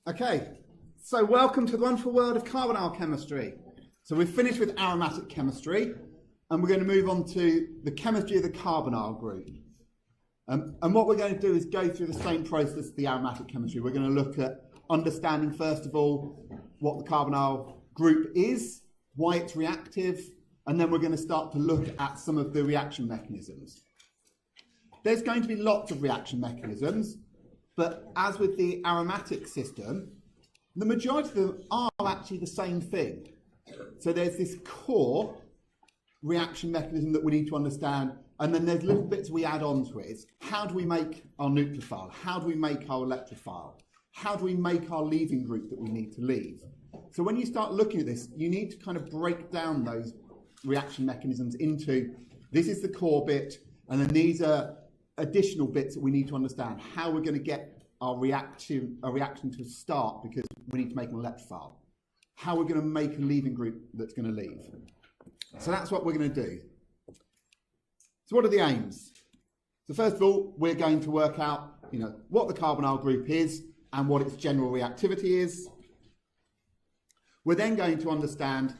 Okay, so welcome to the wonderful world of carbonyl chemistry. So we've finished with aromatic chemistry, and we're going to move on to the chemistry of the carbonyl group. And what we're going to do is go through the same process as the aromatic chemistry. We're going to look at understanding, first of all, what the carbonyl group is, why it's reactive, and then we're going to start to look at some of the reaction mechanisms. There's going to be lots of reaction mechanisms, but as with the aromatic system, the majority of them are actually the same thing. So there's this core reaction mechanism that we need to understand, and then there's little bits we add on to it. It's how do we make our nucleophile? How do we make our electrophile? How do we make our leaving group that we need to leave? So when you start looking at this, you need to kind of break down those reaction mechanisms into, this is the core bit, and then these are additional bits that we need to understand. How we're going to get our reaction to start because we need to make an electrophile. How we're going to make a leaving group that's going to leave. So that's what we're going to do. So what are the aims? So first of all, we're going to work out, what the carbonyl group is and what its general reactivity is. We're then going to understand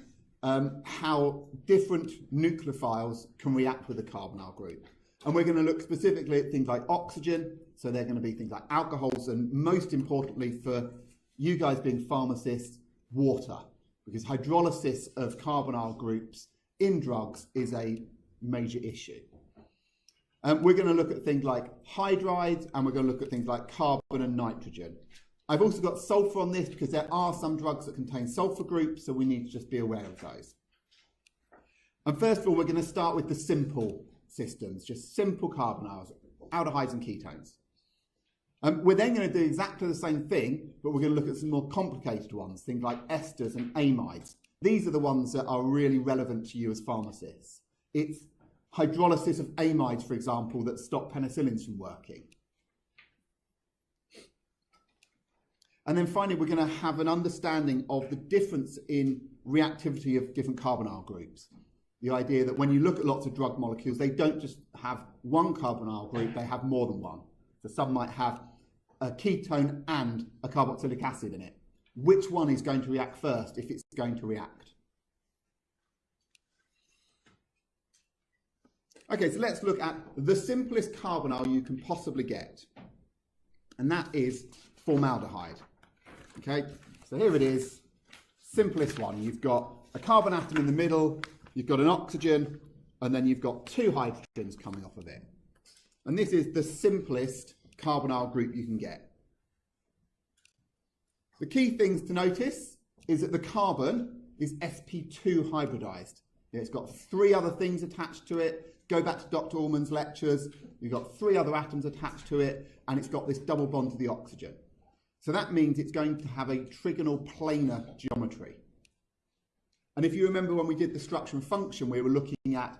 how different nucleophiles can react with the carbonyl group. And we're going to look specifically at things like oxygen, so they're going to be things like alcohols, and most importantly for you guys being pharmacists, water, because hydrolysis of carbonyl groups in drugs is a major issue. We're going to look at things like hydrides, and we're going to look at things like carbon and nitrogen. I've also got sulfur on this because there are some drugs that contain sulfur groups, so we need to just be aware of those. And first of all, we're going to start with the simple systems, just simple carbonyls, aldehydes and ketones. We're then going to do exactly the same thing, but we're going to look at some more complicated ones, things like esters and amides. These are the ones that are really relevant to you as pharmacists. It's hydrolysis of amides, for example, that stop penicillins from working. And then finally, we're going to have an understanding of the difference in reactivity of different carbonyl groups. The idea that when you look at lots of drug molecules, they don't just have one carbonyl group, they have more than one. So some might have a ketone and a carboxylic acid in it. Which one is going to react first if it's going to react? Okay, so let's look at the simplest carbonyl you can possibly get. And that is formaldehyde. Okay, so here it is, simplest one. You've got a carbon atom in the middle, you've got an oxygen, and then you've got two hydrogens coming off of it. And this is the simplest carbonyl group you can get. The key things to notice is that the carbon is sp2 hybridized. It's got three other things attached to it. Go back to Dr. Allman's lectures. You've got three other atoms attached to it, and it's got this double bond to the oxygen. So that means it's going to have a trigonal planar geometry. And if you remember when we did the structure and function, we were looking at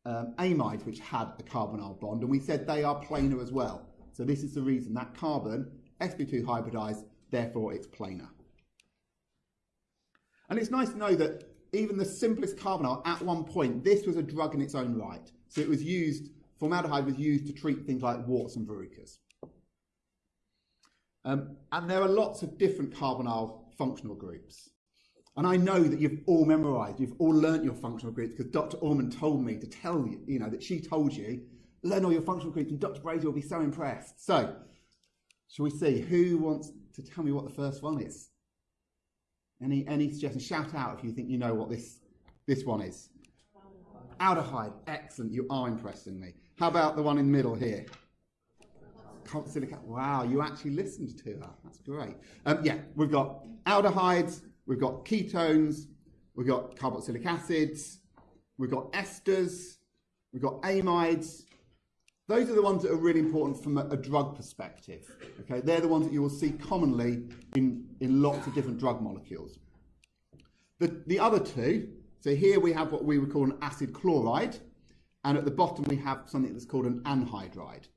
amides, which had a carbonyl bond, and we said they are planar as well. So this is the reason that carbon, sp2 hybridized, therefore it's planar. And it's nice to know that even the simplest carbonyl, at one point, this was a drug in its own right. So it was used, formaldehyde was used to treat things like warts and verrucas. And there are lots of different carbonyl functional groups. And I know that you've all memorized, you've all learnt your functional groups because Dr. Allman told me to tell you, that she told you, learn all your functional groups and Dr. Brazier will be so impressed. So, shall we see, who wants to tell me what the first one is? Any suggestions? Shout out if you think you know what this one is. Aldehyde, excellent, you are impressing me. How about the one in the middle here? Carboxylic acid. Wow, you actually listened to her. That's great. Yeah, we've got aldehydes, we've got ketones, we've got carboxylic acids, we've got esters, we've got amides. Those are the ones that are really important from a drug perspective. Okay, they're the ones that you will see commonly in lots of different drug molecules. The other two, so here we have what we would call an acid chloride, and at the bottom we have something that's called an anhydride.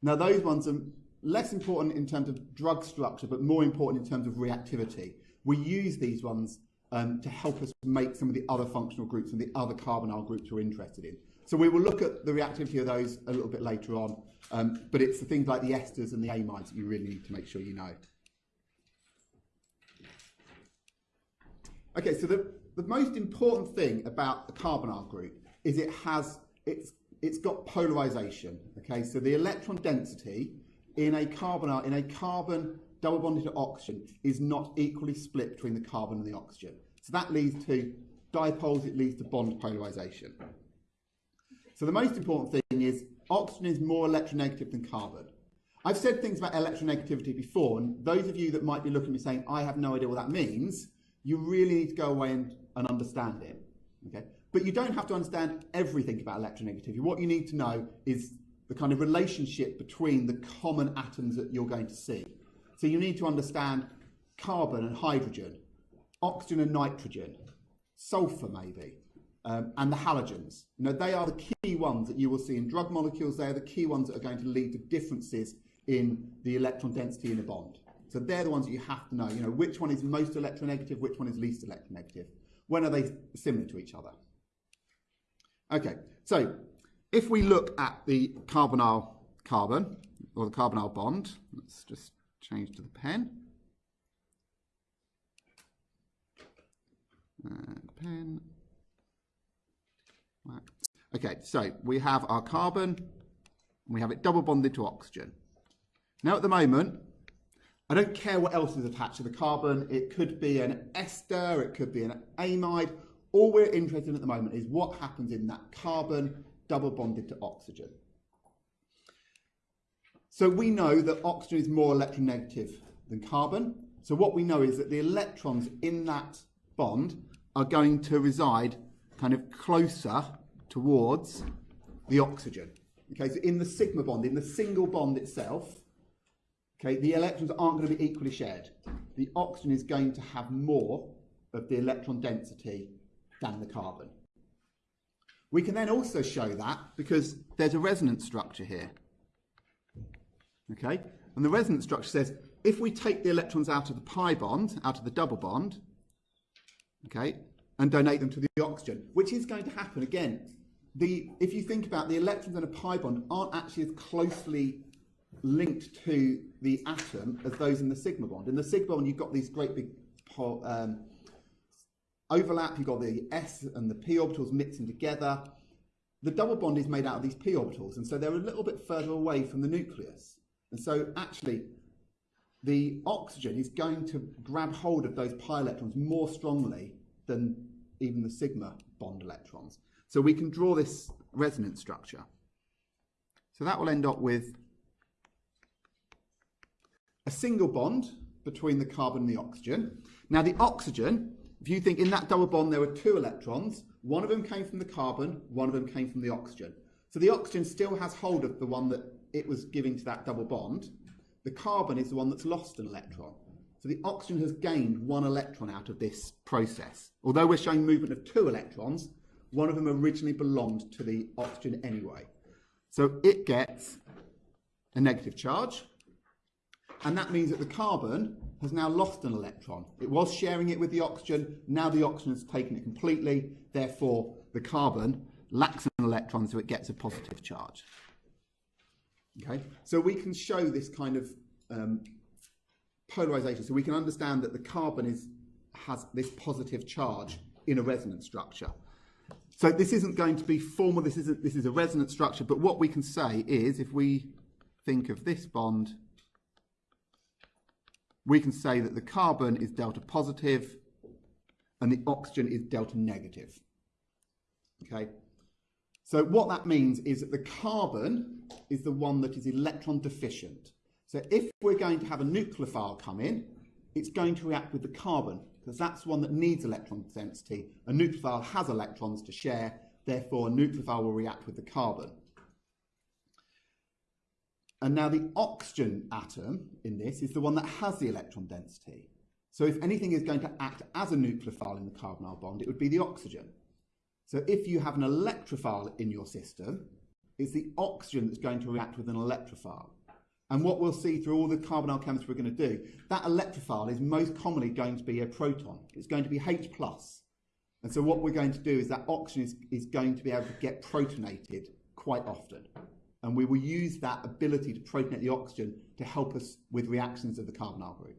Now those ones are less important in terms of drug structure, but more important in terms of reactivity. We use these ones to help us make some of the other functional groups and the other carbonyl groups we're interested in. So we will look at the reactivity of those a little bit later on, but it's the things like the esters and the amides that you really need to make sure you know. Okay, so the most important thing about the carbonyl group is it's got polarization. Okay, so the electron density in a carbonyl, in a carbon double bonded to oxygen, is not equally split between the carbon and the oxygen. So that leads to dipoles, it leads to bond polarization. So the most important thing is oxygen is more electronegative than carbon. I've said things about electronegativity before, and those of you that might be looking at me saying, I have no idea what that means, you really need to go away and understand it. Okay? But you don't have to understand everything about electronegativity. What you need to know is the kind of relationship between the common atoms that you're going to see. So you need to understand carbon and hydrogen, oxygen and nitrogen, sulfur maybe, and the halogens. You know, they are the key ones that you will see in drug molecules. They are the key ones that are going to lead to differences in the electron density in a bond. So they're the ones that you have to know. You know, which one is most electronegative, which one is least electronegative. When are they similar to each other? Okay, so if we look at the carbonyl carbon, or the carbonyl bond, let's just change to the pen. Pen. Okay, so we have our carbon, and we have it double bonded to oxygen. Now at the moment, I don't care what else is attached to the carbon. It could be an ester, it could be an amide. All we're interested in at the moment is what happens in that carbon double bonded to oxygen. So we know that oxygen is more electronegative than carbon. So what we know is that the electrons in that bond are going to reside kind of closer towards the oxygen. Okay, so in the sigma bond, in the single bond itself, okay, the electrons aren't going to be equally shared. The oxygen is going to have more of the electron density than the carbon. We can then also show that because there's a resonance structure here. Okay, and the resonance structure says if we take the electrons out of the pi bond, out of the double bond, okay, and donate them to the oxygen, which is going to happen again. If you think about the electrons in a pi bond aren't actually as closely linked to the atom as those in the sigma bond. In the sigma bond, you've got these great big overlap, you've got the s and the p orbitals mixing together. The double bond is made out of these p orbitals, and so they're a little bit further away from the nucleus. And so actually, the oxygen is going to grab hold of those pi electrons more strongly than even the sigma bond electrons. So we can draw this resonance structure. So that will end up with a single bond between the carbon and the oxygen. Now the oxygen, if you think in that double bond there were two electrons, one of them came from the carbon, one of them came from the oxygen. So the oxygen still has hold of the one that it was giving to that double bond. The carbon is the one that's lost an electron. So the oxygen has gained one electron out of this process. Although we're showing movement of two electrons, one of them originally belonged to the oxygen anyway. So it gets a negative charge, and that means that the carbon has now lost an electron. It was sharing it with the oxygen, now the oxygen has taken it completely, therefore the carbon lacks an electron, so it gets a positive charge. Okay, so we can show this kind of polarization, so we can understand that the carbon has this positive charge in a resonance structure. So this isn't going to be formal, this is a resonance structure, but what we can say is, if we think of this bond, we can say that the carbon is delta positive and the oxygen is delta negative. Okay, so what that means is that the carbon is the one that is electron deficient. So if we're going to have a nucleophile come in, it's going to react with the carbon, because that's one that needs electron density. A nucleophile has electrons to share, therefore a nucleophile will react with the carbon. And now the oxygen atom in this is the one that has the electron density. So if anything is going to act as a nucleophile in the carbonyl bond, it would be the oxygen. So if you have an electrophile in your system, it's the oxygen that's going to react with an electrophile. And what we'll see through all the carbonyl chemistry we're going to do, that electrophile is most commonly going to be a proton. It's going to be H+. And so what we're going to do is that oxygen is going to be able to get protonated quite often. And we will use that ability to protonate the oxygen to help us with reactions of the carbonyl group.